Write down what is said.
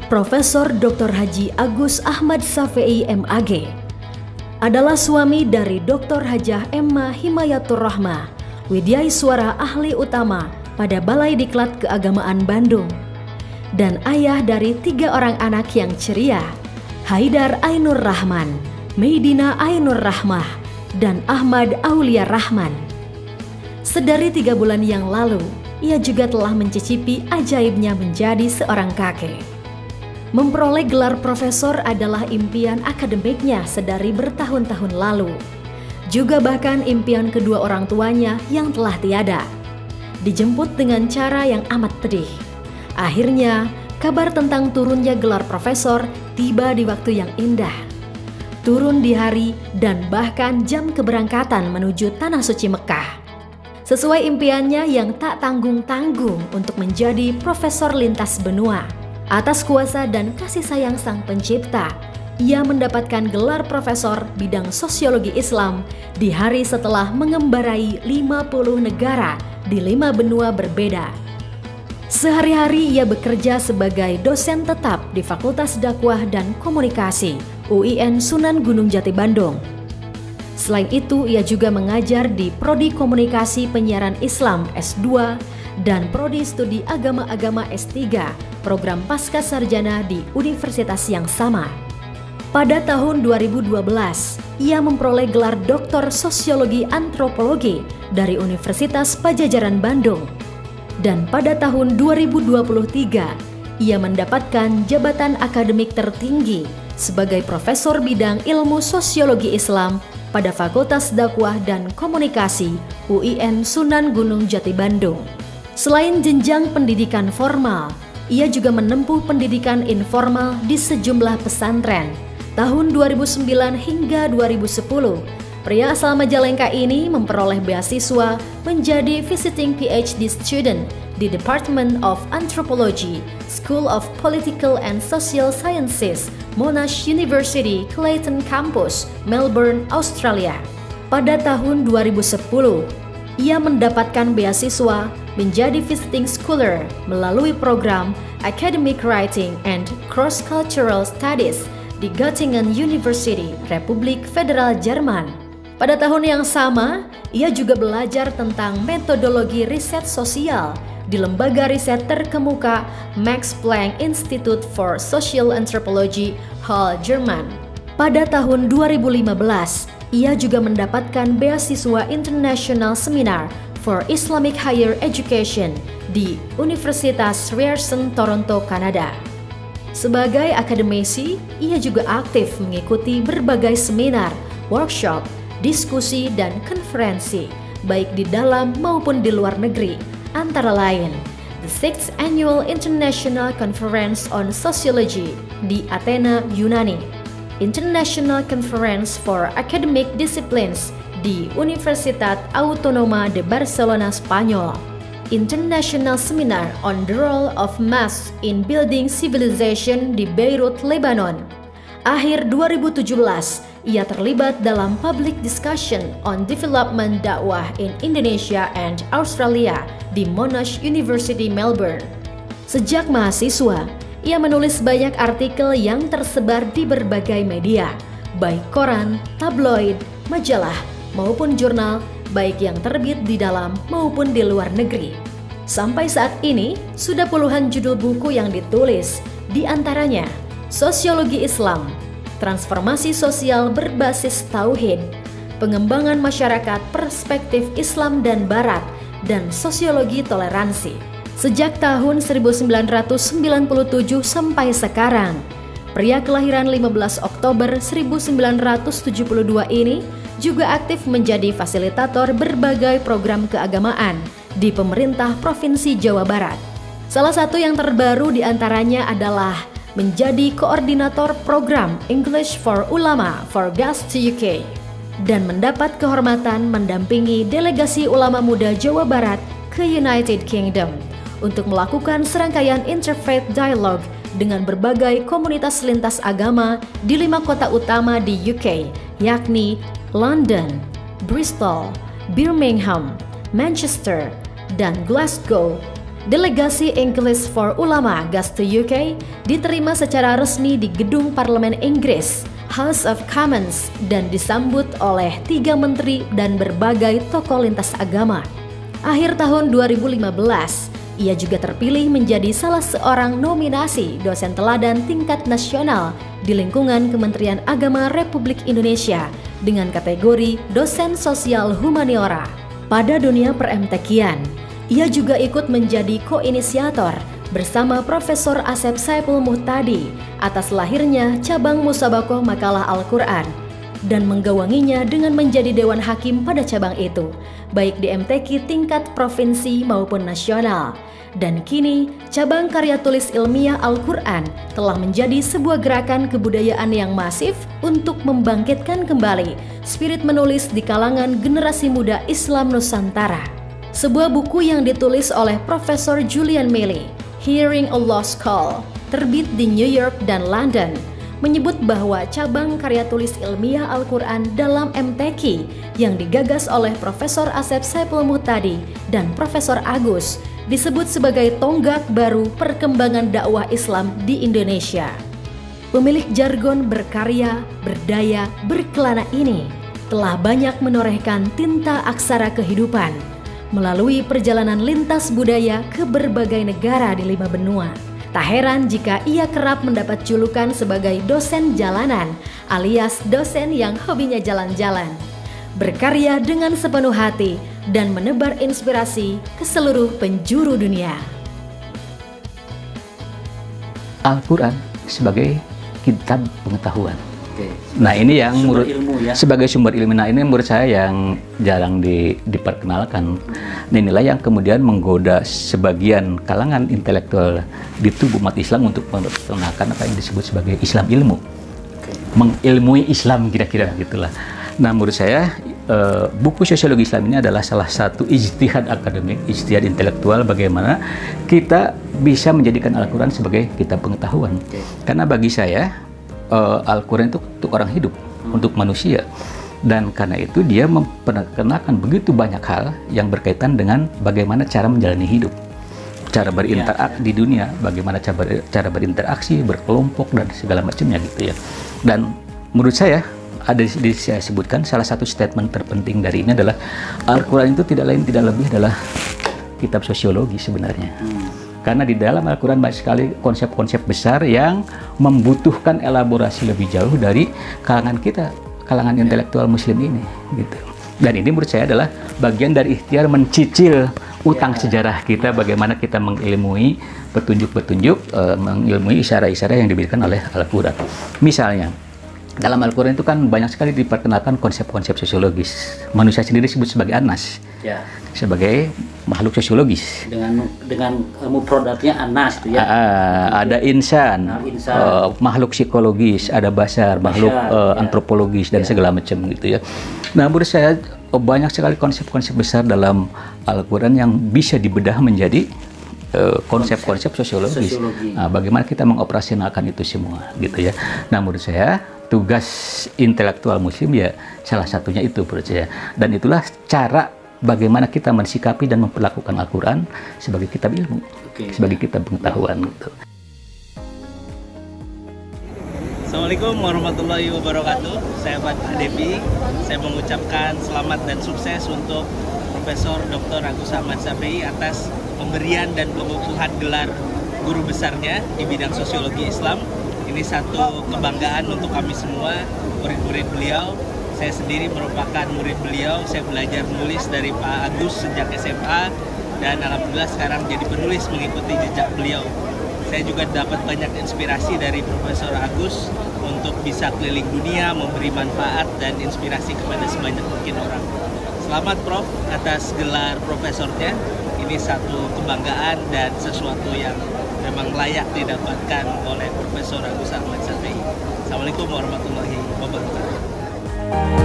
Profesor Dr. Haji Agus Ahmad Safei MAG adalah suami dari Dr. Hajah Emma Himayatur Rahmah, Widyaiswara Ahli Utama pada Balai Diklat Keagamaan Bandung, dan ayah dari 3 orang anak yang ceria, Haidar Ainur Rahman, Meidina Ainur Rahmah, dan Ahmad Aulia Rahman. Sedari 3 bulan yang lalu, ia juga telah mencicipi ajaibnya menjadi seorang kakek. Memperoleh gelar profesor adalah impian akademiknya sedari bertahun-tahun lalu. Juga bahkan impian kedua orang tuanya yang telah tiada. Dijemput dengan cara yang amat pedih. Akhirnya, kabar tentang turunnya gelar profesor tiba di waktu yang indah. Turun di hari dan bahkan jam keberangkatan menuju Tanah Suci Mekah. Sesuai impiannya yang tak tanggung-tanggung untuk menjadi profesor lintas benua. Atas kuasa dan kasih sayang Sang Pencipta, ia mendapatkan gelar profesor bidang sosiologi Islam di hari setelah mengembarai 50 negara di 5 benua berbeda. Sehari-hari ia bekerja sebagai dosen tetap di Fakultas Dakwah dan Komunikasi UIN Sunan Gunung Jati Bandung. Selain itu, ia juga mengajar di Prodi Komunikasi Penyiaran Islam S2 dan Prodi Studi Agama-Agama S3, program Pasca Sarjana di universitas yang sama. Pada tahun 2012, ia memperoleh gelar Doktor Sosiologi Antropologi dari Universitas Padjadjaran Bandung. Dan pada tahun 2023, ia mendapatkan jabatan akademik tertinggi sebagai Profesor Bidang Ilmu Sosiologi Islam pada Fakultas Dakwah dan Komunikasi UIN Sunan Gunung Jati Bandung. Selain jenjang pendidikan formal, ia juga menempuh pendidikan informal di sejumlah pesantren. Tahun 2009 hingga 2010, pria asal Majalengka ini memperoleh beasiswa menjadi visiting PhD student di Department of Anthropology, School of Political and Social Sciences, Monash University, Clayton Campus, Melbourne, Australia. Pada tahun 2010, ia mendapatkan beasiswa menjadi visiting scholar melalui program Academic Writing and Cross-Cultural Studies di Göttingen University, Republik Federal Jerman. Pada tahun yang sama, ia juga belajar tentang metodologi riset sosial di lembaga riset terkemuka Max Planck Institute for Social Anthropology, Halle, Jerman. Pada tahun 2015, ia juga mendapatkan beasiswa International Seminar for Islamic Higher Education di Universitas Ryerson, Toronto, Kanada. Sebagai akademisi, ia juga aktif mengikuti berbagai seminar, workshop, diskusi, dan konferensi, baik di dalam maupun di luar negeri, antara lain The 6th Annual International Conference on Sociology di Athena, Yunani, International Conference for Academic Disciplines di Universitat Autonoma de Barcelona, Spanyol, International Seminar on the Role of Mosques in Building Civilization di Beirut, Lebanon. Akhir 2017, ia terlibat dalam public discussion on development dakwah in Indonesia and Australia di Monash University, Melbourne. Sejak mahasiswa, ia menulis banyak artikel yang tersebar di berbagai media, baik koran, tabloid, majalah, maupun jurnal, baik yang terbit di dalam maupun di luar negeri. Sampai saat ini, sudah puluhan judul buku yang ditulis, di antaranya Sosiologi Islam, Transformasi Sosial Berbasis Tauhid, Pengembangan Masyarakat Perspektif Islam dan Barat, dan Sosiologi Toleransi. Sejak tahun 1997 sampai sekarang, pria kelahiran 15 Oktober 1972 ini juga aktif menjadi fasilitator berbagai program keagamaan di pemerintah Provinsi Jawa Barat. Salah satu yang terbaru diantaranya adalah menjadi koordinator program English for Ulama for Gas to UK dan mendapat kehormatan mendampingi delegasi ulama muda Jawa Barat ke United Kingdom untuk melakukan serangkaian interfaith dialogue dengan berbagai komunitas lintas agama di 5 kota utama di UK, yakni London, Bristol, Birmingham, Manchester, dan Glasgow, delegasi English for Ulama Gas to UK diterima secara resmi di gedung Parlemen Inggris, House of Commons, dan disambut oleh 3 menteri dan berbagai tokoh lintas agama. Akhir tahun 2015, ia juga terpilih menjadi salah seorang nominasi dosen teladan tingkat nasional di lingkungan Kementerian Agama Republik Indonesia dengan kategori dosen sosial humaniora. Pada dunia per-MTQ-an, ia juga ikut menjadi ko-inisiator bersama Profesor Asep Saipul Muhtadi atas lahirnya cabang Musabakoh Makalah Al-Quran dan menggawanginya dengan menjadi Dewan Hakim pada cabang itu, baik di MTQ tingkat provinsi maupun nasional. Dan kini, cabang karya tulis ilmiah Al-Quran telah menjadi sebuah gerakan kebudayaan yang masif untuk membangkitkan kembali spirit menulis di kalangan generasi muda Islam Nusantara. Sebuah buku yang ditulis oleh Profesor Julian Milley, Hearing Allah's Call, terbit di New York dan London, menyebut bahwa cabang karya tulis ilmiah Al-Quran dalam MTQ yang digagas oleh Profesor Asep Saipul Muhtadi dan Profesor Agus disebut sebagai tonggak baru perkembangan dakwah Islam di Indonesia. Pemilik jargon berkarya, berdaya, berkelana ini telah banyak menorehkan tinta aksara kehidupan melalui perjalanan lintas budaya ke berbagai negara di 5 benua. Tak heran jika ia kerap mendapat julukan sebagai dosen jalanan alias dosen yang hobinya jalan-jalan, berkarya dengan sepenuh hati dan menebar inspirasi ke seluruh penjuru dunia. Al-Quran sebagai kitab pengetahuan. Nah ini yang menurut sebagai sumber ilmu, nah ini menurut saya yang jarang diperkenalkan. Nah inilah yang kemudian menggoda sebagian kalangan intelektual di tubuh umat Islam untuk memperkenalkan apa yang disebut sebagai Islam ilmu, mengilmui Islam kira-kira gitulah. Nah menurut saya buku Sosiologi Islam ini adalah salah satu ijtihad akademik, ijtihad intelektual bagaimana kita bisa menjadikan Al-Quran sebagai kitab pengetahuan. Karena bagi saya Al-Quran itu untuk orang hidup, untuk manusia, dan karena itu dia memperkenalkan begitu banyak hal yang berkaitan dengan bagaimana cara menjalani hidup, cara berinteraksi di dunia, bagaimana cara berinteraksi, berkelompok dan segala macamnya gitu ya. Dan menurut saya ada di saya sebutkan salah satu statement terpenting dari ini adalah Al-Quran itu tidak lain tidak lebih adalah kitab sosiologi sebenarnya. Karena di dalam Al-Quran banyak sekali konsep-konsep besar yang membutuhkan elaborasi lebih jauh dari kalangan kita, kalangan intelektual muslim ini gitu. Dan ini menurut saya adalah bagian dari ikhtiar mencicil utang sejarah kita, bagaimana kita mengilmui petunjuk-petunjuk, mengilmui isyarat-isyarat yang diberikan oleh Al-Quran. Misalnya dalam Al-Quran itu kan banyak sekali diperkenalkan konsep-konsep sosiologis. Manusia sendiri disebut sebagai anas, sebagai makhluk sosiologis. Dengan mufradatnya anas itu ya. Ada insan, makhluk psikologis, ada basar, makhluk antropologis dan segala macam gitu ya. Nah menurut saya banyak sekali konsep-konsep besar dalam Al-Quran yang bisa dibedah menjadi konsep-konsep sosiologis. Nah, bagaimana kita mengoperasionalkan itu semua gitu ya. Nah menurut saya tugas intelektual muslim ya salah satunya itu menurut saya. Dan itulah cara bagaimana kita mensikapi dan memperlakukan Al-Quran sebagai kitab ilmu, sebagai kitab pengetahuan gitu. Assalamualaikum warahmatullahi wabarakatuh. Saya Pak Devi. Saya mengucapkan selamat dan sukses untuk Profesor Dr. Agus Ahmad Safei atas pemberian dan pengukuhan gelar guru besarnya di bidang sosiologi Islam. Ini satu kebanggaan untuk kami semua, murid-murid beliau. Saya sendiri merupakan murid beliau. Saya belajar menulis dari Pak Agus sejak SMA dan alhamdulillah sekarang jadi penulis mengikuti jejak beliau. Saya juga dapat banyak inspirasi dari Profesor Agus untuk bisa keliling dunia, memberi manfaat dan inspirasi kepada sebanyak mungkin orang. Selamat Prof atas gelar profesornya. Ini satu kebanggaan dan sesuatu yang memang layak didapatkan oleh Profesor Agus Ahmad Safei. Assalamualaikum warahmatullahi wabarakatuh.